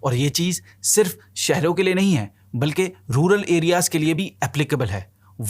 اور یہ چیز صرف شہروں کے لیے نہیں ہے بلکہ رورل ایریاز کے لیے بھی اپلیکیبل ہے۔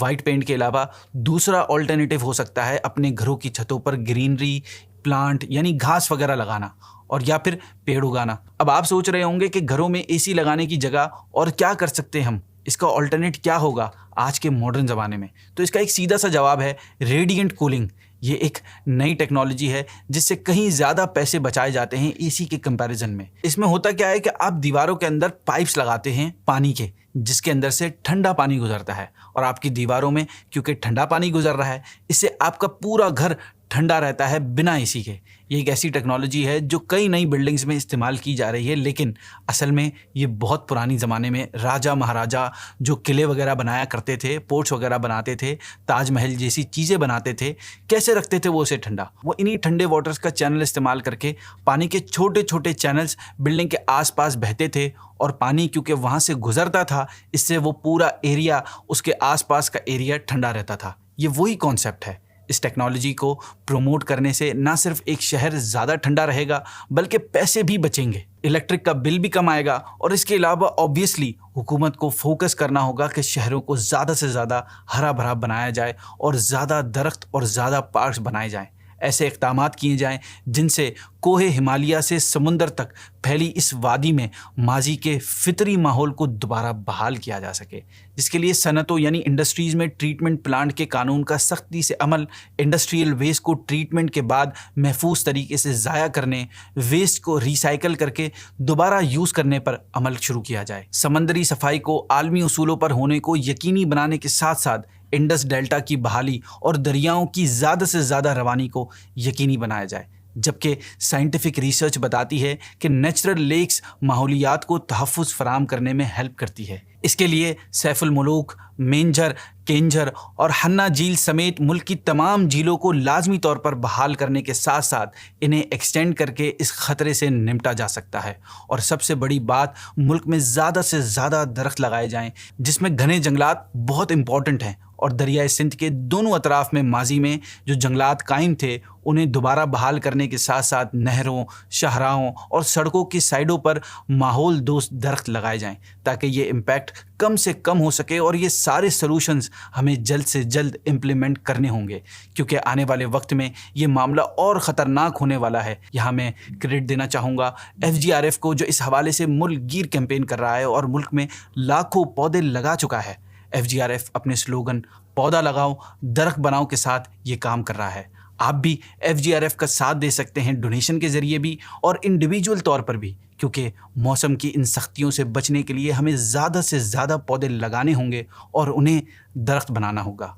وائٹ پینٹ کے علاوہ دوسرا آلٹرنیٹیو ہو سکتا ہے اپنے گھروں کی چھتوں پر گرینری پلانٹ یعنی گھاس وغیرہ لگانا اور یا پھر پیڑ اگانا۔ اب آپ سوچ رہے ہوں گے کہ گھروں میں اے سی لگانے کی جگہ اور کیا کر سکتے ہیں ہم، اس کا آلٹرنیٹ کیا ہوگا آج کے ماڈرن زمانے میں؟ تو اس کا ایک سیدھا سا جواب ہے ریڈینٹ کولنگ۔ یہ ایک نئی ٹیکنالوجی ہے جس سے کہیں زیادہ پیسے بچائے جاتے ہیں اے سی کے کمپیریزن میں۔ اس میں ہوتا کیا ہے کہ آپ دیواروں کے اندر پائپس لگاتے ہیں پانی کے، جس کے اندر سے ٹھنڈا پانی گزرتا ہے، اور آپ کی دیواروں میں کیونکہ ٹھنڈا پانی گزر رہا ہے اس سے آپ کا پورا گھر ٹھنڈا رہتا ہے بنا اے سی کے۔ یہ ایک ایسی ٹیکنالوجی ہے جو کئی نئی بلڈنگز میں استعمال کی جا رہی ہے، لیکن اصل میں یہ بہت پرانی زمانے میں راجا مہاراجا جو قلعے وغیرہ بنایا کرتے تھے، پورٹس وغیرہ بناتے تھے، تاج محل جیسی چیزیں بناتے تھے، کیسے رکھتے تھے وہ اسے ٹھنڈا؟ وہ انہی ٹھنڈے واٹرز کا چینل استعمال کر کے پانی کے چھوٹے چھوٹے چینلز بلڈنگ کے آس پاس بہتے تھے، اور پانی کیونکہ وہاں سے گزرتا تھا اس سے وہ پورا ایریا، اس کے آس پاس کا ایریا ٹھنڈا رہتا تھا۔ یہ وہی کانسیپٹ ہے۔ اس ٹیکنالوجی کو پروموٹ کرنے سے نہ صرف ایک شہر زیادہ ٹھنڈا رہے گا بلکہ پیسے بھی بچیں گے، الیکٹرک کا بل بھی کم آئے گا، اور اس کے علاوہ آبویسلی حکومت کو فوکس کرنا ہوگا کہ شہروں کو زیادہ سے زیادہ ہرا بھرا بنایا جائے اور زیادہ درخت اور زیادہ پارکس بنائے جائیں۔ ایسے اقدامات کیے جائیں جن سے کوہ ہمالیہ سے سمندر تک پھیلی اس وادی میں ماضی کے فطری ماحول کو دوبارہ بحال کیا جا سکے، جس کے لیے صنعتوں یعنی انڈسٹریز میں ٹریٹمنٹ پلانٹ کے قانون کا سختی سے عمل، انڈسٹریل ویسٹ کو ٹریٹمنٹ کے بعد محفوظ طریقے سے ضائع کرنے، ویسٹ کو ریسائیکل کر کے دوبارہ یوز کرنے پر عمل شروع کیا جائے۔ سمندری صفائی کو عالمی اصولوں پر ہونے کو یقینی بنانے کے ساتھ ساتھ انڈس ڈیلٹا کی بحالی اور دریاؤں کی زیادہ سے زیادہ روانی کو یقینی بنایا جائے، جبکہ سائنٹیفک ریسرچ بتاتی ہے کہ نیچرل لیکس ماحولیات کو تحفظ فراہم کرنے میں ہیلپ کرتی ہے۔ اس کے لیے سیف الملوک، مینجر، کینجر اور ہنہ جھیل سمیت ملک کی تمام جھیلوں کو لازمی طور پر بحال کرنے کے ساتھ ساتھ انہیں ایکسٹینڈ کر کے اس خطرے سے نمٹا جا سکتا ہے۔ اور سب سے بڑی بات، ملک میں زیادہ سے زیادہ درخت لگائے جائیں، جس میں گھنے جنگلات بہت امپورٹنٹ ہیں، اور دریائے سندھ کے دونوں اطراف میں ماضی میں جو جنگلات قائم تھے انہیں دوبارہ بحال کرنے کے ساتھ ساتھ نہروں، شاہراہوں اور سڑکوں کی سائڈوں پر ماحول دوست درخت لگائے جائیں تاکہ یہ امپیکٹ کم سے کم ہو سکے۔ اور یہ سارے سلوشنز ہمیں جلد سے جلد امپلیمنٹ کرنے ہوں گے، کیونکہ آنے والے وقت میں یہ معاملہ اور خطرناک ہونے والا ہے۔ یہاں میں کریڈٹ دینا چاہوں گا FGRF کو، جو اس حوالے سے ملک گیر کیمپین کر رہا ہے اور ملک میں لاکھوں پودے لگا چکا ہے۔ FGRF اپنے سلوگن پودا لگاؤ درخت بناؤ کے ساتھ یہ کام کر رہا ہے۔ آپ بھی FGRF کا ساتھ دے سکتے ہیں ڈونیشن کے ذریعے بھی اور انڈیویجول طور پر بھی، کیونکہ موسم کی ان سختیوں سے بچنے کے لیے ہمیں زیادہ سے زیادہ پودے لگانے ہوں گے اور انہیں درخت بنانا ہوگا۔